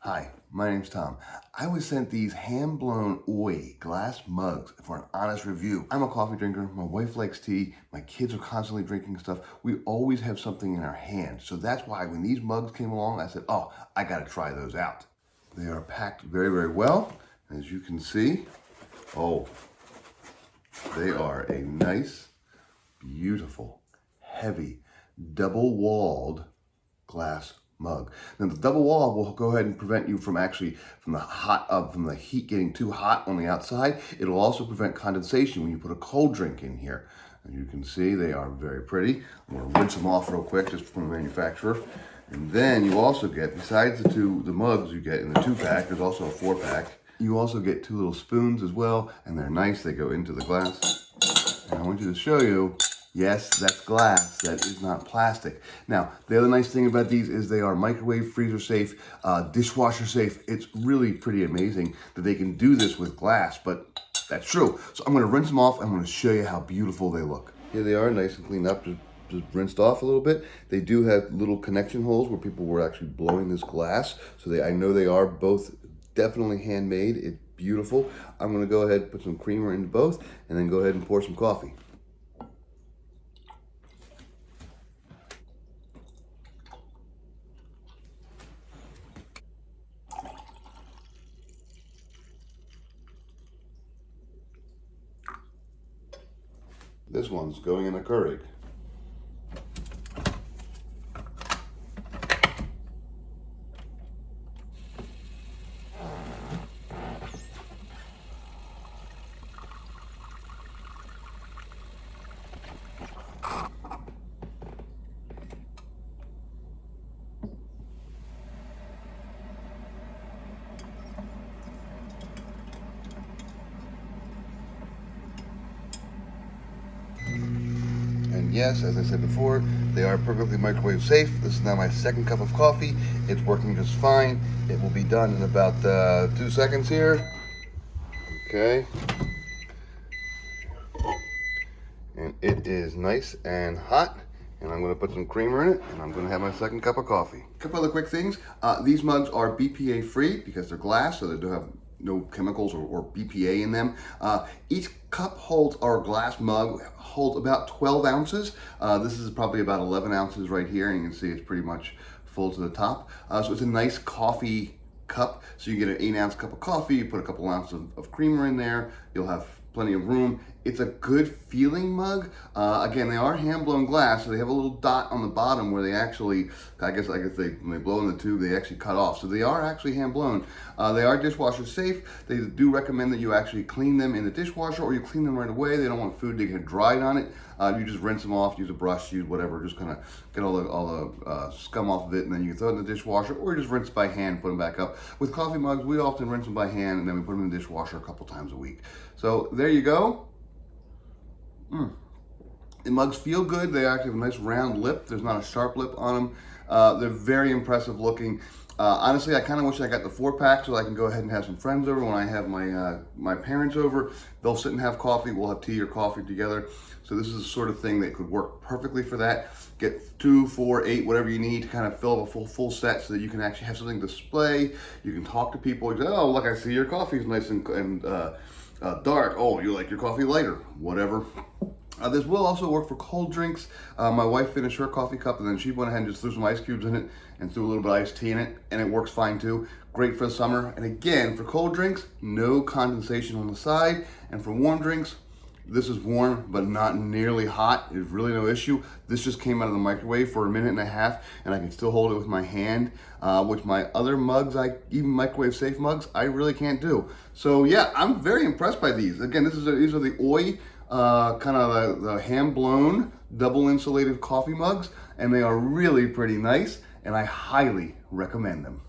Hi, my name's Tom. I was sent these hand-blown Oi glass mugs for an honest review. I'm a coffee drinker, my wife likes tea, my kids are constantly drinking stuff. We always have something in our hands. So that's why when these mugs came along, I said, oh, I gotta try those out. They are packed very, very well. As you can see, oh, they are a nice, beautiful, heavy, double-walled glass mug. Now the double wall will go ahead and prevent you from from the heat getting too hot on the outside. It'll also prevent condensation when you put a cold drink in here. As you can see, they are very pretty. I'm gonna rinse them off real quick just from the manufacturer. And then you also get, besides the mugs you get in the 2-pack, there's also a 4-pack. You also get 2 little spoons as well, and they're nice, they go into the glass. And I want you to show you, yes, that's glass, that is not plastic. Now, the other nice thing about these is they are microwave, freezer safe, dishwasher safe. It's really pretty amazing that they can do this with glass, but that's true. So I'm gonna rinse them off, I'm gonna show you how beautiful they look. Here they are, nice and cleaned up, just rinsed off a little bit. They do have little connection holes where people were actually blowing this glass. So I know they are both definitely handmade. It's beautiful. I'm gonna go ahead and put some creamer into both and then go ahead and pour some coffee. This one's going in a Keurig. And yes, as I said before, they are perfectly microwave safe. This is now my 2nd cup of coffee. It's working just fine. It will be done in about 2 seconds here. Okay. And it is nice and hot. And I'm gonna put some creamer in it, and I'm gonna have my 2nd cup of coffee. A couple other quick things. These mugs are BPA-free because they're glass, so they don't have no chemicals or BPA in them. Each cup holds, our glass mug holds about 12 ounces. This is probably about 11 ounces right here, and you can see it's pretty much full to the top. So it's a nice coffee cup. So you get an 8-ounce cup of coffee, you put a couple ounces of creamer in there, you'll have plenty of room. It's a good feeling mug. Again, they are hand blown glass, so they have a little dot on the bottom where they actually, I guess when they blow in the tube, they actually cut off. So they are actually hand blown. They are dishwasher safe. They do recommend that you actually clean them in the dishwasher, or you clean them right away. They don't want food to get dried on it. You just rinse them off, use a brush, use whatever, just kind of get all the scum off of it, and then you can throw it in the dishwasher, or you just rinse by hand, put them back up. With coffee mugs, we often rinse them by hand, and then we put them in the dishwasher a couple times a week. So there you go. The mugs feel good. They actually have a nice round lip. There's not a sharp lip on them. They're very impressive looking. Honestly, I kind of wish I got the 4-pack so I can go ahead and have some friends over. When I have my parents over, they'll sit and have coffee. We'll have tea or coffee together. So this is the sort of thing that could work perfectly for that. Get 2, 4, 8, whatever you need to kind of fill up a full set so that you can actually have something to display. You can talk to people. You say, oh, look, I see your coffee is nice and dark. Oh, you like your coffee lighter, whatever. This will also work for cold drinks. My wife finished her coffee cup and then she went ahead and just threw some ice cubes in it and threw a little bit of iced tea in it, and it works fine too. Great for the summer. And again, for cold drinks, no condensation on the side. And for warm drinks, this is warm, but not nearly hot. It's really no issue. This just came out of the microwave for 1.5 minutes, and I can still hold it with my hand, which my other mugs, even microwave safe mugs, I really can't do. So yeah, I'm very impressed by these. Again, these are the Oi, kind of the hand-blown, double insulated coffee mugs, and they are really pretty nice, and I highly recommend them.